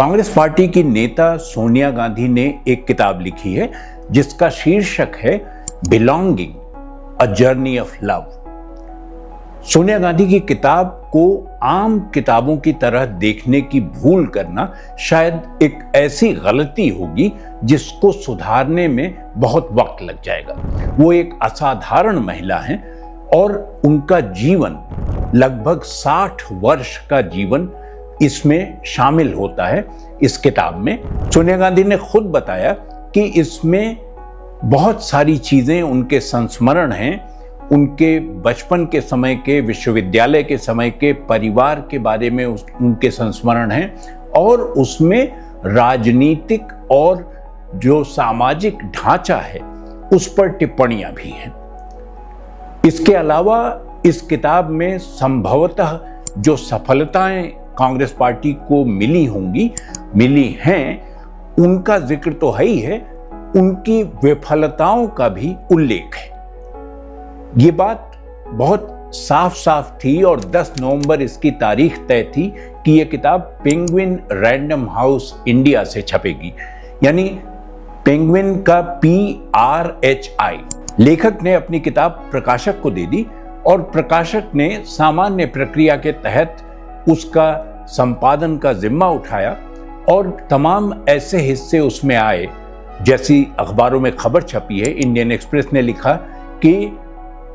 Congress party की नेता सोनिया गांधी ने एक किताब लिखी है जिसका शीर्षक है belonging, a journey of love. Sonia Gandhi की किताब को आम किताबों की तरह देखने की भूल करना शायद एक ऐसी गलती होगी जिसको सुधारने में बहुत वक्त लग जाएगा। वो एक असाधारण महिला हैं और उनका जीवन, लगभग 60 वर्ष का जीवन इसमें शामिल होता है। इस किताब में सोनिया गांधी ने खुद बताया कि इसमें बहुत सारी चीजें उनके संस्मरण हैं, उनके बचपन के समय के, विश्वविद्यालय के समय के, परिवार के बारे में उनके संस्मरण हैं और उसमें राजनीतिक और जो सामाजिक ढांचा है उस पर टिप्पणियां भी हैं। इसके अलावा इस किताब में संभवतः जो सफलताएं कांग्रेस पार्टी को मिली हैं, उनका जिक्र तो है ही है, उनकी विफलताओं का भी उल्लेख है। ये बात बहुत साफ साफ थी और 10 नवंबर इसकी तारीख तय थी कि यह किताब पेंगुइन रैंडम हाउस इंडिया से छपेगी, यानी पेंगुइन का PRHI। लेखक ने अपनी किताब प्रकाशक को दे दी और प्रकाशक ने सामान्य प्रक्रिया के तहत उसका संपादन का जिम्मा उठाया और तमाम ऐसे हिस्से उसमें आए, जैसी अखबारों में खबर छपी है। इंडियन एक्सप्रेस ने लिखा कि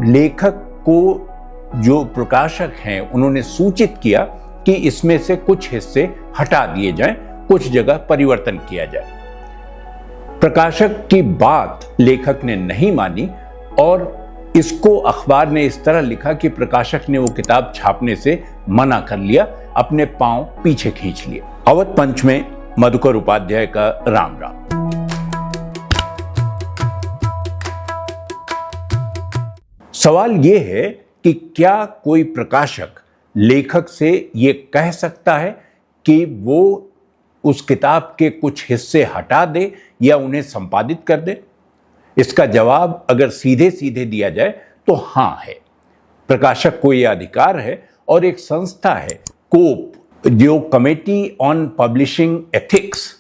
लेखक को जो प्रकाशक हैं उन्होंने सूचित किया कि इसमें से कुछ हिस्से हटा दिए जाएं, कुछ जगह परिवर्तन किया जाए। प्रकाशक की बात लेखक ने नहीं मानी और इसको अखबार ने इस तरह लिखा कि प्रकाशक ने वो किताब छापने से मना कर लिया, अपने पांव पीछे खींच लिए। अवध पंच में मधुकर उपाध्याय का राम राम। सवाल ये है कि क्या कोई प्रकाशक लेखक से ये कह सकता है कि वो उस किताब के कुछ हिस्से हटा दे या उन्हें संपादित कर दे? इसका जवाब अगर सीधे सीधे दिया जाए तो हाँ है। प्रकाशक को यह अधिकार है और एक संस्था है कोप, जो कमेटी ऑन पब्लिशिंग एथिक्स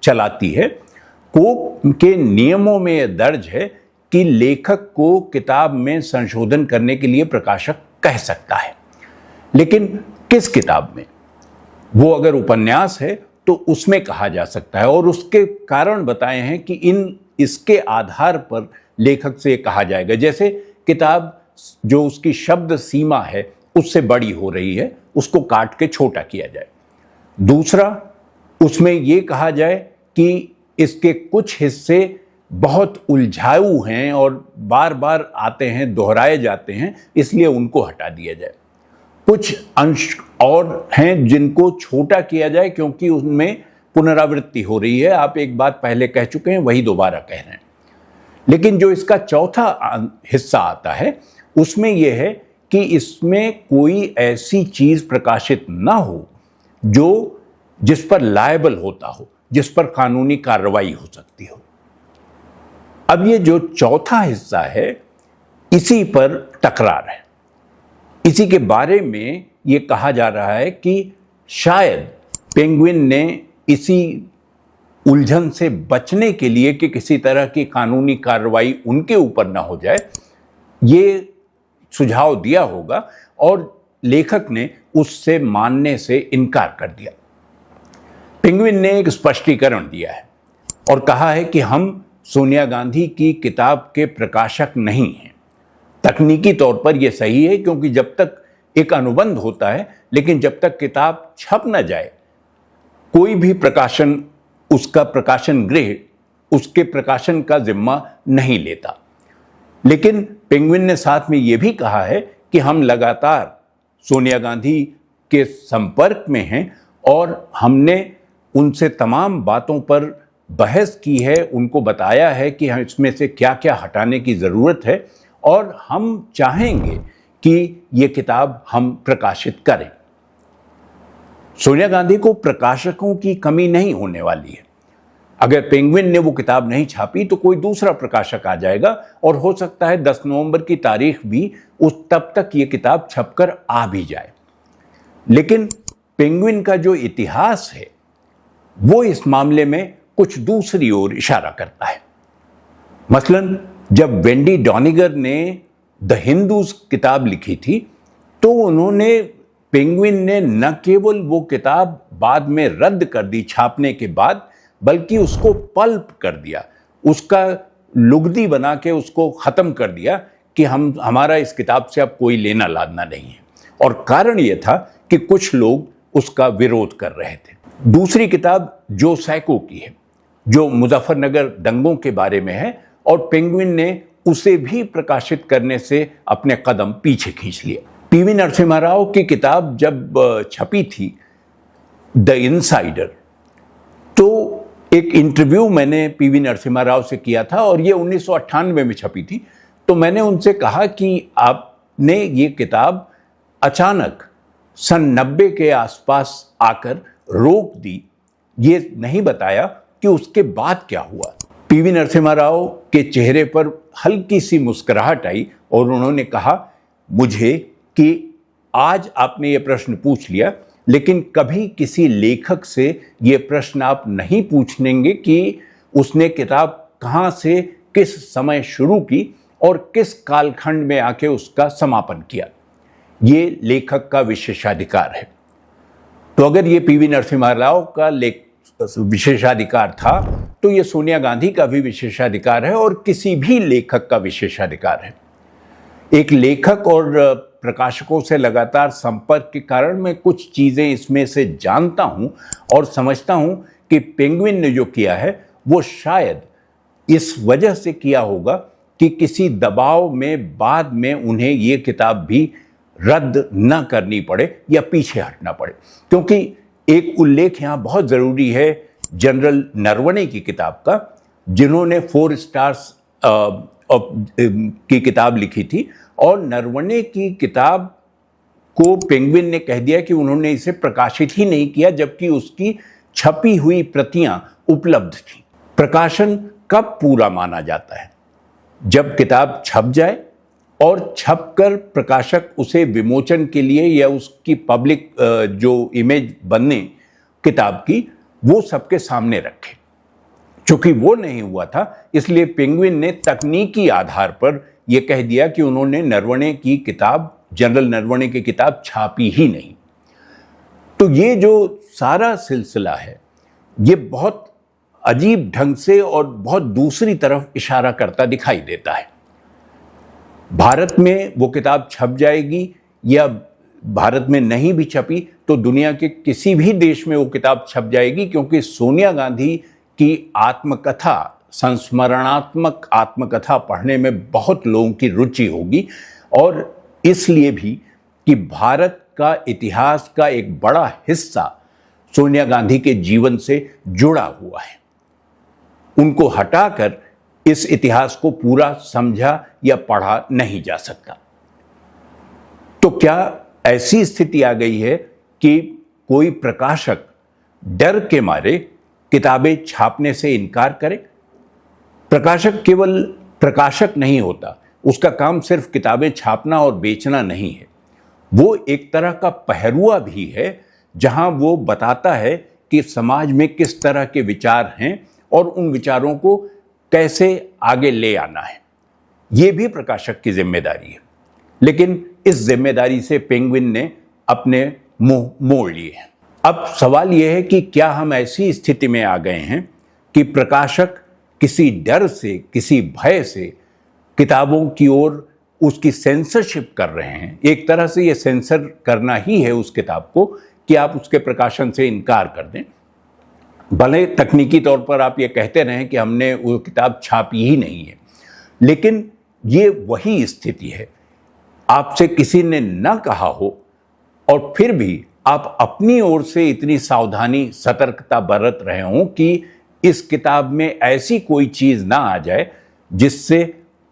चलाती है। कोप के नियमों में यह दर्ज है कि लेखक को किताब में संशोधन करने के लिए प्रकाशक कह सकता है, लेकिन किस किताब में? वो अगर उपन्यास है तो उसमें कहा जा सकता है और उसके कारण बताए हैं कि इसके आधार पर लेखक से कहा जाएगा। जैसे किताब जो उसकी शब्द सीमा है उससे बड़ी हो रही है, उसको काट के छोटा किया जाए। दूसरा, उसमें यह कहा जाए कि इसके कुछ हिस्से बहुत उलझाऊ हैं और बार बार आते हैं, दोहराए जाते हैं, इसलिए उनको हटा दिया जाए। कुछ अंश और हैं जिनको छोटा किया जाए क्योंकि उनमें पुनरावृत्ति हो रही है, आप एक बात पहले कह चुके हैं वही दोबारा कह रहे हैं। लेकिन जो इसका चौथा हिस्सा आता है उसमें यह है कि इसमें कोई ऐसी चीज प्रकाशित ना हो जो जिस पर लायबल होता हो, जिस पर कानूनी कार्रवाई हो सकती हो। अब ये जो चौथा हिस्सा है इसी पर टकरार है। इसी के बारे में ये कहा जा रहा है कि शायद पेंगुइन ने इसी उलझन से बचने के लिए कि किसी तरह की कानूनी कार्रवाई उनके ऊपर ना हो जाए, ये सुझाव दिया होगा और लेखक ने उससे मानने से इनकार कर दिया। पेंगुइन ने एक स्पष्टीकरण दिया है और कहा है कि हम सोनिया गांधी की किताब के प्रकाशक नहीं हैं। तकनीकी तौर पर यह सही है क्योंकि जब तक एक अनुबंध होता है, लेकिन जब तक किताब छप न जाए कोई भी प्रकाशन, उसका प्रकाशन गृह उसके प्रकाशन का जिम्मा नहीं लेता। लेकिन पेंगुइन ने साथ में यह भी कहा है कि हम लगातार सोनिया गांधी के संपर्क में हैं और हमने उनसे तमाम बातों पर बहस की है, उनको बताया है कि हम इसमें से क्या क्या हटाने की ज़रूरत है और हम चाहेंगे कि ये किताब हम प्रकाशित करें। सोनिया गांधी को प्रकाशकों की कमी नहीं होने वाली है। अगर पेंगुइन ने वो किताब नहीं छापी तो कोई दूसरा प्रकाशक आ जाएगा और हो सकता है 10 नवंबर की तारीख भी तब तक ये किताब छपकर आ भी जाए। लेकिन पेंगुइन का जो इतिहास है वो इस मामले में कुछ दूसरी ओर इशारा करता है। मसलन जब वेंडी डॉनिगर ने द हिंदूज किताब लिखी थी तो उन्होंने पेंगुइन ने न केवल वो किताब बाद में रद्द कर दी छापने के बाद, बल्कि उसको पल्प कर दिया, उसका लुगदी बना के उसको ख़त्म कर दिया कि हमारा इस किताब से अब कोई लेना लादना नहीं है। और कारण ये था कि कुछ लोग उसका विरोध कर रहे थे। दूसरी किताब जो सैको की है, जो मुजफ्फरनगर दंगों के बारे में है, और पेंगुइन ने उसे भी प्रकाशित करने से अपने कदम पीछे खींच लिए। पीवी नरसिम्हा राव की किताब जब छपी थी द इनसाइडर, तो एक इंटरव्यू मैंने पीवी नरसिम्हा राव से किया था और ये 1998 में छपी थी। तो मैंने उनसे कहा कि आपने ये किताब अचानक सन 90 के आसपास आकर रोक दी, ये नहीं बताया कि उसके बाद क्या हुआ। पीवी नरसिम्हा राव के चेहरे पर हल्की सी मुस्कुराहट आई और उन्होंने कहा मुझे कि आज आपने ये प्रश्न पूछ लिया, लेकिन कभी किसी लेखक से ये प्रश्न आप नहीं पूछेंगे कि उसने किताब कहाँ से किस समय शुरू की और किस कालखंड में आके उसका समापन किया। ये लेखक का विशेषाधिकार है। तो अगर ये पीवी नरसिम्हा राव का विशेषाधिकार था तो ये सोनिया गांधी का भी विशेषाधिकार है और किसी भी लेखक का विशेषाधिकार है। एक लेखक और प्रकाशकों से लगातार संपर्क के कारण मैं कुछ चीज़ें इसमें से जानता हूं और समझता हूं कि पेंगुइन ने जो किया है वो शायद इस वजह से किया होगा कि किसी दबाव में बाद में उन्हें ये किताब भी रद्द न करनी पड़े या पीछे हटना पड़े। क्योंकि एक उल्लेख यहाँ बहुत ज़रूरी है जनरल नरवणे की किताब का, जिन्होंने 4 स्टार्स की किताब लिखी थी, और नरवणे की किताब को पेंगुइन ने कह दिया कि उन्होंने इसे प्रकाशित ही नहीं किया, जबकि उसकी छपी हुई प्रतियां उपलब्ध थीं। प्रकाशन कब पूरा माना जाता है? जब किताब छप जाए और छपकर प्रकाशक उसे विमोचन के लिए या उसकी पब्लिक जो इमेज बनने किताब की वो सबके सामने रखे। चूंकि वो नहीं हुआ था, इसलिए पेंगुइन ने तकनीकी आधार पर यह कह दिया कि उन्होंने नरवणे की किताब, जनरल नरवणे की किताब छापी ही नहीं। तो ये जो सारा सिलसिला है ये बहुत अजीब ढंग से और बहुत दूसरी तरफ इशारा करता दिखाई देता है। भारत में वो किताब छप जाएगी या भारत में नहीं भी छपी तो दुनिया के किसी भी देश में वो किताब छप जाएगी, क्योंकि सोनिया गांधी की आत्मकथा, संस्मरणात्मक आत्मकथा पढ़ने में बहुत लोगों की रुचि होगी, और इसलिए भी कि भारत का इतिहास का एक बड़ा हिस्सा सोनिया गांधी के जीवन से जुड़ा हुआ है। उनको हटाकर इस इतिहास को पूरा समझा या पढ़ा नहीं जा सकता। तो क्या ऐसी स्थिति आ गई है कि कोई प्रकाशक डर के मारे किताबें छापने से इनकार करे? प्रकाशक केवल प्रकाशक नहीं होता, उसका काम सिर्फ किताबें छापना और बेचना नहीं है। वो एक तरह का पहरुआ भी है, जहां वो बताता है कि समाज में किस तरह के विचार हैं और उन विचारों को कैसे आगे ले आना है। ये भी प्रकाशक की जिम्मेदारी है, लेकिन इस जिम्मेदारी से पेंगुइन ने अपने मुंह मोड़ लिए हैं। अब सवाल यह है कि क्या हम ऐसी स्थिति में आ गए हैं कि प्रकाशक किसी डर से, किसी भय से किताबों की ओर उसकी सेंसरशिप कर रहे हैं? एक तरह से ये सेंसर करना ही है उस किताब को कि आप उसके प्रकाशन से इनकार कर दें। भले तकनीकी तौर पर आप ये कहते रहें कि हमने वो किताब छापी ही नहीं है, लेकिन ये वही स्थिति है। आपसे किसी ने न कहा हो और फिर भी आप अपनी ओर से इतनी सावधानी, सतर्कता बरत रहे हों कि इस किताब में ऐसी कोई चीज़ ना आ जाए जिससे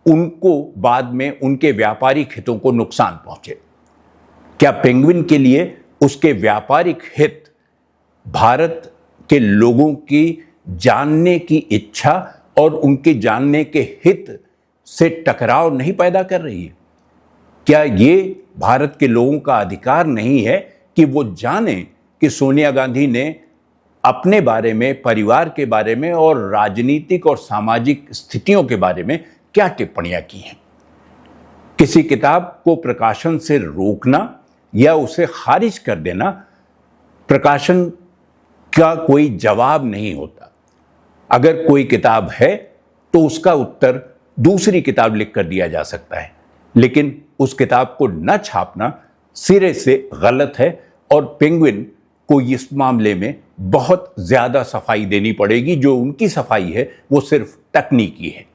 उनको बाद में उनके व्यापारिक हितों को नुकसान पहुंचे। क्या पेंगुइन के लिए उसके व्यापारिक हित भारत के लोगों की जानने की इच्छा और उनके जानने के हित से टकराव नहीं पैदा कर रही है? क्या ये भारत के लोगों का अधिकार नहीं है कि वो जाने कि सोनिया गांधी ने अपने बारे में, परिवार के बारे में और राजनीतिक और सामाजिक स्थितियों के बारे में क्या टिप्पणियां की हैं। किसी किताब को प्रकाशन से रोकना या उसे खारिज कर देना प्रकाशन का कोई जवाब नहीं होता। अगर कोई किताब है तो उसका उत्तर दूसरी किताब लिख कर दिया जा सकता है, लेकिन उस किताब को न छापना सिरे से गलत है और पेंगुइन को इस मामले में बहुत ज्यादा सफाई देनी पड़ेगी। जो उनकी सफाई है वो सिर्फ तकनीकी है।